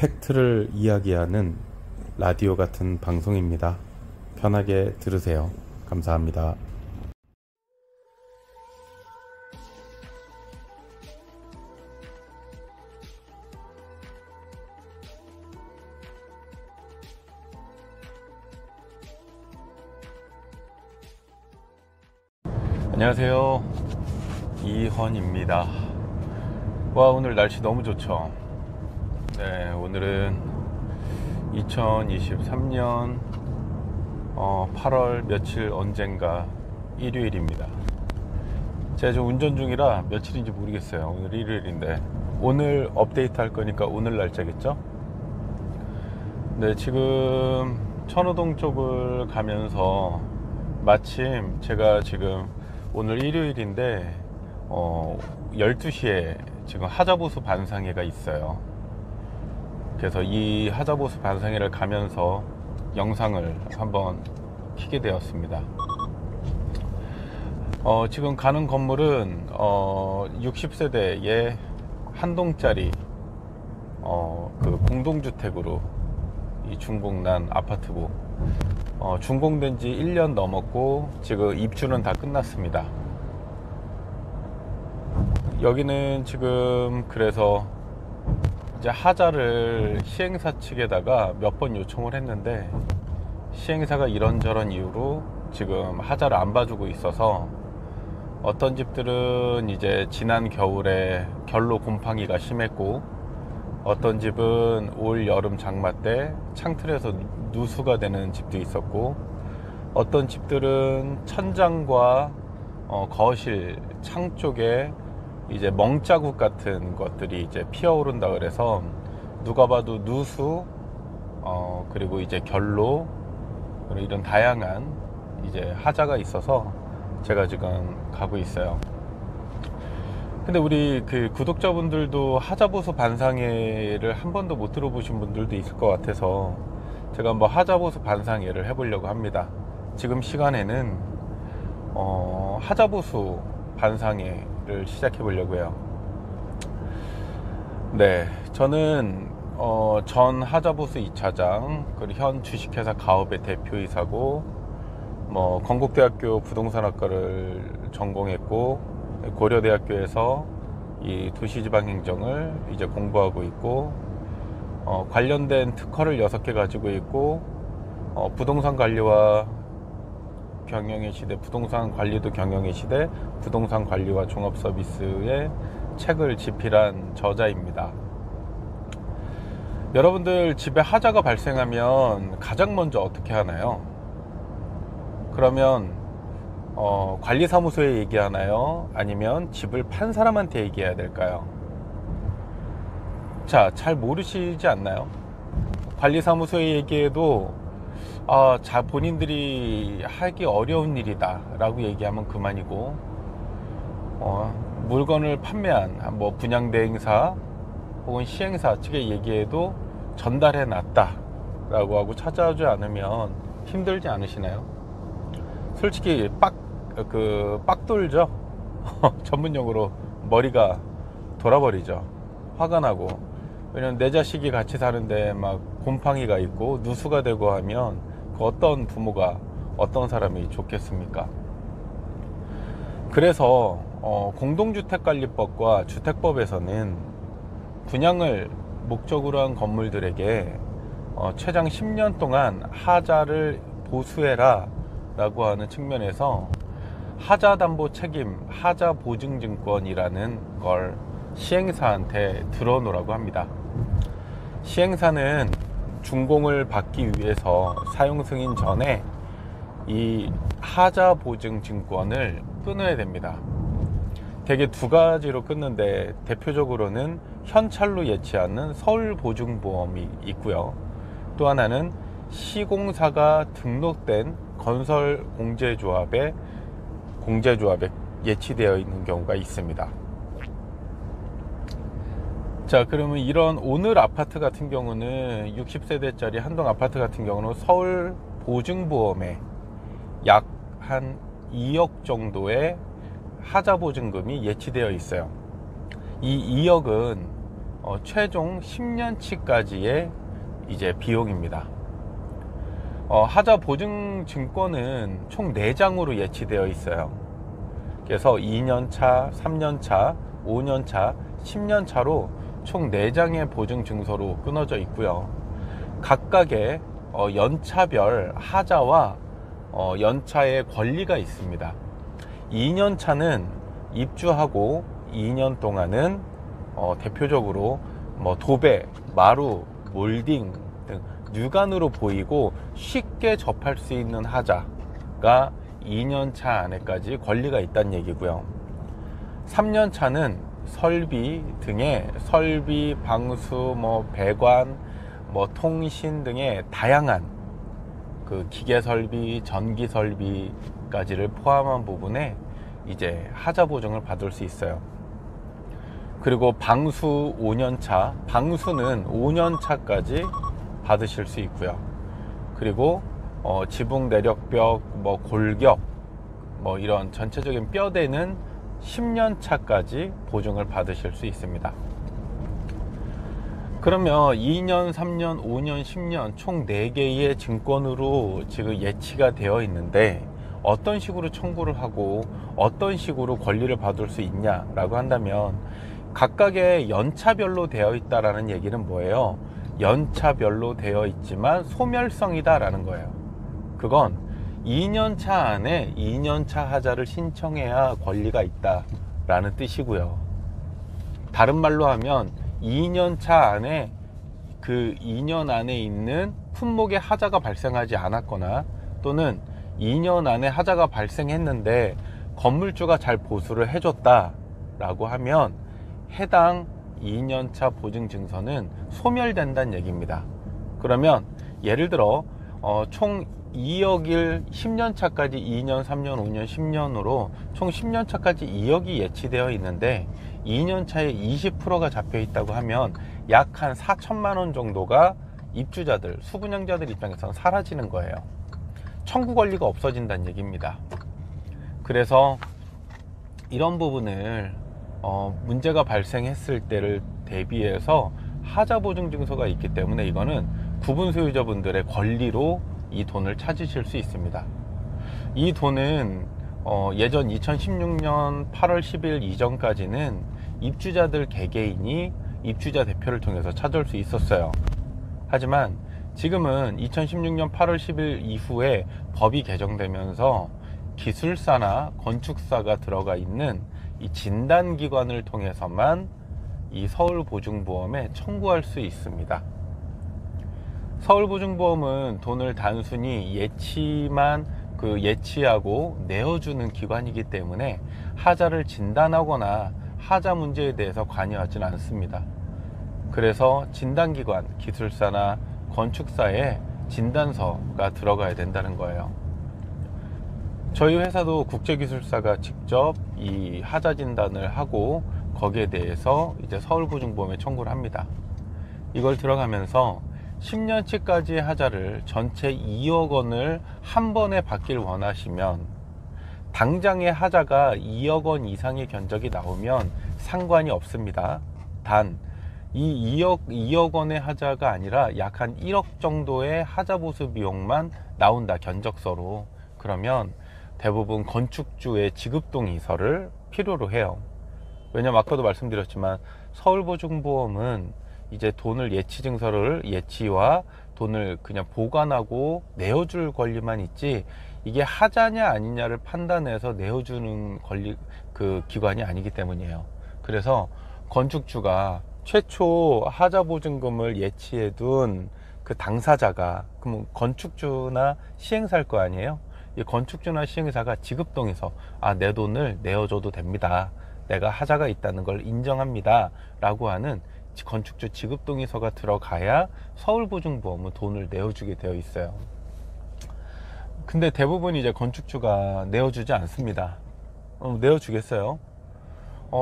팩트를 이야기하는 라디오 같은 방송입니다. 편하게 들으세요. 감사합니다. 안녕하세요. 이헌입니다. 와, 오늘 날씨 너무 좋죠. 네, 오늘은 2023년 8월 며칠 언젠가 일요일입니다. 제가 지금 운전 중이라 며칠인지 모르겠어요. 오늘 일요일인데 오늘 업데이트 할 거니까 오늘 날짜겠죠? 네, 지금 천호동 쪽을 가면서 마침 제가 지금 오늘 일요일인데 12시에 지금 하자보수 반상회가 있어요. 그래서 이 하자보수 반상회를 가면서 영상을 한번 켜게 되었습니다. 지금 가는 건물은 60세대의 한 동짜리 그 공동주택으로 이 준공난 아파트고 준공된 지 1년 넘었고 지금 입주는 다 끝났습니다. 여기는 지금 그래서 이제 하자를 시행사 측에다가 몇 번 요청을 했는데 시행사가 이런저런 이유로 지금 하자를 안 봐주고 있어서 어떤 집들은 이제 지난 겨울에 결로 곰팡이가 심했고 어떤 집은 올 여름 장마 때 창틀에서 누수가 되는 집도 있었고 어떤 집들은 천장과 거실 창 쪽에 이제 멍자국 같은 것들이 이제 피어오른다 그래서 누가 봐도 누수 그리고 이제 결로 이런 다양한 이제 하자가 있어서 제가 지금 가고 있어요. 근데 우리 그 구독자분들도 하자보수 반상회를 한 번도 못 들어보신 분들도 있을 것 같아서 제가 한번 하자보수 반상회를 해보려고 합니다. 지금 시간에는 하자보수 반상회를 시작해 보려고 해요. 네, 저는 전 하자보수 2차장 그리고 현 주식회사 가업의 대표이사고 건국대학교 부동산학과를 전공했고 고려대학교에서 이 도시지방행정을 이제 공부하고 있고 관련된 특허를 6개 가지고 있고 부동산 관리와 경영의 시대, 부동산 관리도 경영의 시대, 부동산 관리와 종합 서비스의 책을 집필한 저자입니다. 여러분들 집에 하자가 발생하면 가장 먼저 어떻게 하나요? 그러면 관리사무소에 얘기하나요? 아니면 집을 판 사람한테 얘기해야 될까요? 자, 잘 모르시지 않나요? 관리사무소에 얘기해도 본인들이 하기 어려운 일이다 라고 얘기하면 그만이고 물건을 판매한 분양대행사 혹은 시행사 측에 얘기해도 전달해 놨다 라고 하고 찾아오지 않으면 힘들지 않으시나요? 솔직히 빡 돌죠. 전문용어로 머리가 돌아버리죠. 화가 나고. 왜냐면 내 자식이 같이 사는데 막 곰팡이가 있고 누수가 되고 하면 그 어떤 부모가 어떤 사람이 좋겠습니까? 그래서 공동주택관리법과 주택법에서는 분양을 목적으로 한 건물들에게 최장 10년 동안 하자를 보수해라 라고 하는 측면에서 하자담보 책임, 하자보증증권이라는 걸 시행사한테 들어놓으라고 합니다. 시행사는 준공을 받기 위해서 사용 승인 전에 이 하자보증증권을 끊어야 됩니다. 대개 두 가지로 끊는데 대표적으로는 현찰로 예치하는 서울보증보험이 있고요. 또 하나는 시공사가 등록된 건설공제조합에 예치되어 있는 경우가 있습니다. 자, 그러면 이런 오늘 아파트 같은 경우는 60세대짜리 한동 아파트 같은 경우는 서울 보증보험에 약 한 2억 정도의 하자보증금이 예치되어 있어요. 이 2억은 최종 10년치까지의 이제 비용입니다. 하자 보증 증권은 총 4장으로 예치되어 있어요. 그래서 2년차, 3년차, 5년차, 10년차로 총 4장의 보증 증서로 끊어져 있고요. 각각의 연차별 하자와 연차의 권리가 있습니다. 2년차는 입주하고 2년 동안은 대표적으로 도배, 마루, 몰딩 등 육안으로 보이고 쉽게 접할 수 있는 하자가 2년차 안에까지 권리가 있다는 얘기고요. 3년차는 설비 등의 설비, 방수, 배관, 통신 등의 다양한 그 기계 설비, 전기 설비까지를 포함한 부분에 이제 하자 보증을 받을 수 있어요. 그리고 방수 5년차, 방수는 5년차까지 받으실 수 있고요. 그리고 지붕 내력벽, 골격, 이런 전체적인 뼈대는 10년차까지 보증을 받으실 수 있습니다. 그러면 2년, 3년, 5년, 10년 총 4개의 증권으로 지금 예치가 되어 있는데 어떤 식으로 청구를 하고 어떤 식으로 권리를 받을 수 있냐라고 한다면 각각의 연차별로 되어 있다라는 얘기는 뭐예요? 연차별로 되어 있지만 소멸성이다 라는 거예요. 그건 2년차 안에 2년차 하자를 신청해야 권리가 있다 라는 뜻이고요. 다른 말로 하면 2년차 안에 그 2년 안에 있는 품목의 하자가 발생하지 않았거나 또는 2년 안에 하자가 발생했는데 건물주가 잘 보수를 해줬다 라고 하면 해당 2년차 보증증서는 소멸된다는 얘기입니다. 그러면 예를 들어 총 2억일 10년차까지 2년, 3년, 5년, 10년으로 총 10년차까지 2억이 예치되어 있는데 2년차에 20%가 잡혀 있다고 하면 약 한 4천만 원 정도가 입주자들, 수분양자들 입장에서는 사라지는 거예요. 청구 권리가 없어진다는 얘기입니다. 그래서 이런 부분을 문제가 발생했을 때를 대비해서 하자 보증 증서가 있기 때문에 이거는 구분 소유자분들의 권리로 이 돈을 찾으실 수 있습니다. 이 돈은 예전 2016년 8월 10일 이전까지는 입주자들 개개인이 입주자 대표를 통해서 찾을 수 있었어요. 하지만 지금은 2016년 8월 10일 이후에 법이 개정되면서 기술사나 건축사가 들어가 있는 이 진단기관을 통해서만 이 서울보증보험에 청구할 수 있습니다. 서울보증보험은 돈을 단순히 예치하고 내어주는 기관이기 때문에 하자를 진단하거나 하자 문제에 대해서 관여하지는 않습니다. 그래서 진단기관, 기술사나 건축사에 진단서가 들어가야 된다는 거예요. 저희 회사도 국제기술사가 직접 이 하자 진단을 하고 거기에 대해서 이제 서울보증보험에 청구를 합니다. 이걸 들어가면서 10년치까지의 하자를 전체 2억 원을 한 번에 받길 원하시면 당장의 하자가 2억 원 이상의 견적이 나오면 상관이 없습니다. 단 이 2억 원의 하자가 아니라 약 한 1억 정도의 하자 보수 비용만 나온다, 견적서로. 그러면 대부분 건축주의 지급동의서를 필요로 해요. 왜냐면 아까도 말씀드렸지만 서울보증보험은 이제 돈을 예치증서를 예치와 돈을 그냥 보관하고 내어줄 권리만 있지 이게 하자냐 아니냐를 판단해서 내어주는 권리 그 기관이 아니기 때문이에요. 그래서 건축주가 최초 하자 보증금을 예치해둔 그 당사자가 그럼 건축주나 시행사일 거 아니에요. 이 건축주나 시행사가 지급동의서, 내 돈을 내어줘도 됩니다, 내가 하자가 있다는 걸 인정합니다 라고 하는 건축주 지급동의서가 들어가야 서울보증보험은 돈을 내어주게 되어 있어요. 근데 대부분 이제 건축주가 내어주지 않습니다. 내어주겠어요?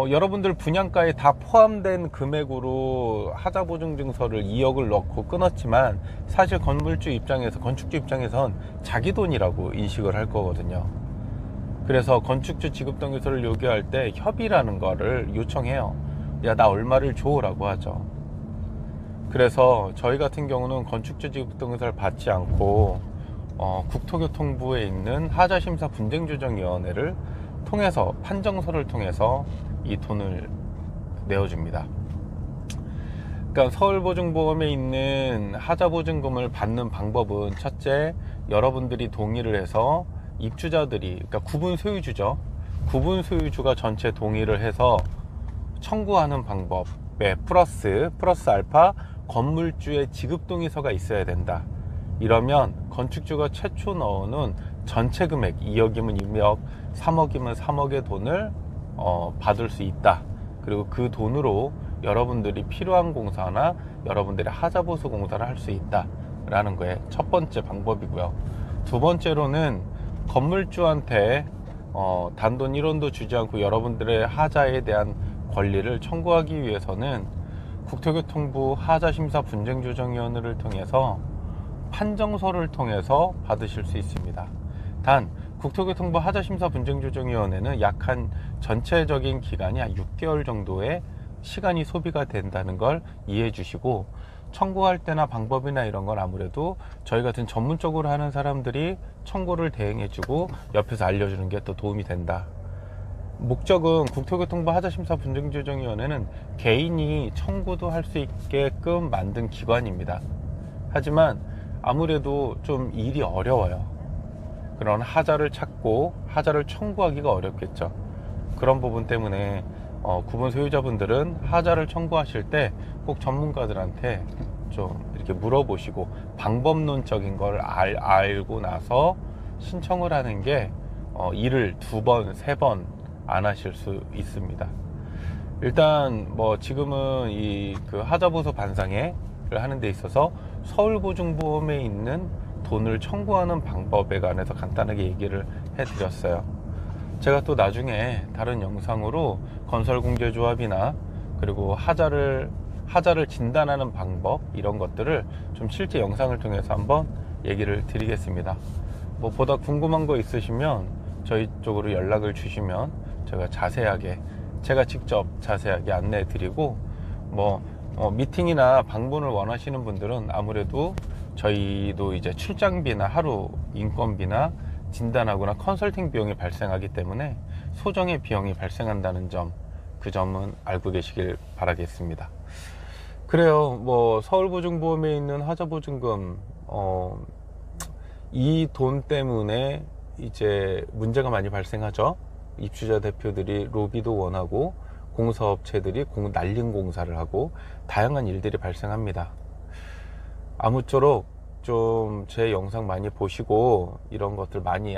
여러분들 분양가에 다 포함된 금액으로 하자보증증서를 2억을 넣고 끊었지만 사실 건물주 입장에서, 건축주 입장에선 자기 돈이라고 인식을 할 거거든요. 그래서 건축주 지급동의서를 요구할 때 협의라는 거를 요청해요. 야, 나 얼마를 줘 라고 하죠. 그래서 저희 같은 경우는 건축주 지급등급을 받지 않고 국토교통부에 있는 하자심사분쟁조정위원회를 통해서 판정서를 통해서 이 돈을 내어줍니다. 그러니까 서울보증보험에 있는 하자보증금을 받는 방법은, 첫째, 여러분들이 동의를 해서 입주자들이, 그러니까 구분 소유주죠. 구분 소유주가 전체 동의를 해서 청구하는 방법에 플러스 알파 건물주의 지급동의서가 있어야 된다. 이러면 건축주가 최초 넣어놓은 전체 금액 2억이면 2억, 3억이면 3억의 돈을 받을 수 있다. 그리고 그 돈으로 여러분들이 필요한 공사나 여러분들의 하자보수 공사를 할 수 있다 라는 거에 첫 번째 방법이고요. 두 번째로는 건물주한테 단돈 1원도 주지 않고 여러분들의 하자에 대한 권리를 청구하기 위해서는 국토교통부 하자심사분쟁조정위원회를 통해서 판정서를 통해서 받으실 수 있습니다. 단 국토교통부 하자심사분쟁조정위원회는 약 한 전체적인 기간이 한 6개월 정도의 시간이 소비가 된다는 걸 이해해 주시고, 청구할 때나 방법이나 이런 건 아무래도 저희 같은 전문적으로 하는 사람들이 청구를 대행해 주고 옆에서 알려주는 게 또 도움이 된다. 목적은 국토교통부 하자심사분쟁조정위원회는 개인이 청구도 할 수 있게끔 만든 기관입니다. 하지만 아무래도 좀 일이 어려워요. 그런 하자를 찾고 하자를 청구하기가 어렵겠죠. 그런 부분 때문에 구분 소유자분들은 하자를 청구하실 때 꼭 전문가들한테 좀 이렇게 물어보시고 방법론적인 걸 알고 나서 신청을 하는 게 일을 2번, 3번 안 하실 수 있습니다. 일단 뭐 지금은 이 그 하자보수 반상회를 하는 데 있어서 서울보증보험에 있는 돈을 청구하는 방법에 관해서 간단하게 얘기를 해드렸어요. 제가 또 나중에 다른 영상으로 건설공제조합이나 그리고 하자를 진단하는 방법, 이런 것들을 좀 실제 영상을 통해서 한번 얘기를 드리겠습니다. 뭐 보다 궁금한 거 있으시면 저희 쪽으로 연락을 주시면 제가 직접 자세하게 안내해 드리고, 미팅이나 방문을 원하시는 분들은 아무래도 저희도 이제 출장비나 하루 인건비나 진단하거나 컨설팅 비용이 발생하기 때문에 소정의 비용이 발생한다는 점, 그 점은 알고 계시길 바라겠습니다. 그래요. 뭐 서울보증보험에 있는 하자보증금 이 돈 때문에 이제 문제가 많이 발생하죠. 입주자 대표들이 로비도 원하고 공사업체들이 날림 공사를 하고 다양한 일들이 발생합니다. 아무쪼록 좀 제 영상 많이 보시고 이런 것들 많이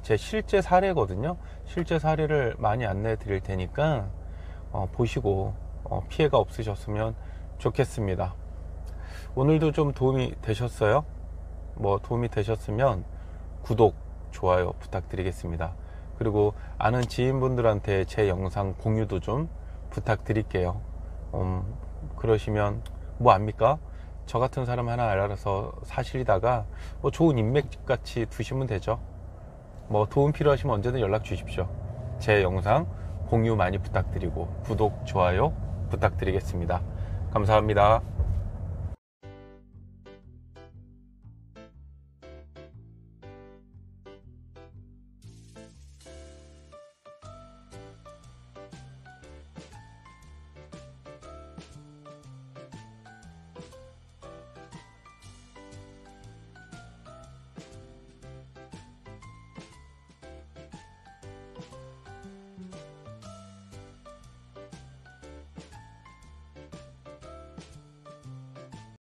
제 실제 사례거든요. 실제 사례를 많이 안내해 드릴 테니까 보시고 피해가 없으셨으면 좋겠습니다. 오늘도 좀 도움이 되셨어요? 도움이 되셨으면 구독, 좋아요 부탁드리겠습니다. 그리고 아는 지인분들한테 제 영상 공유도 좀 부탁드릴게요. 그러시면 압니까? 저 같은 사람 하나 알아서 사시다가 좋은 인맥같이 두시면 되죠. 도움 필요하시면 언제든 연락 주십시오. 제 영상 공유 많이 부탁드리고 구독, 좋아요 부탁드리겠습니다. 감사합니다.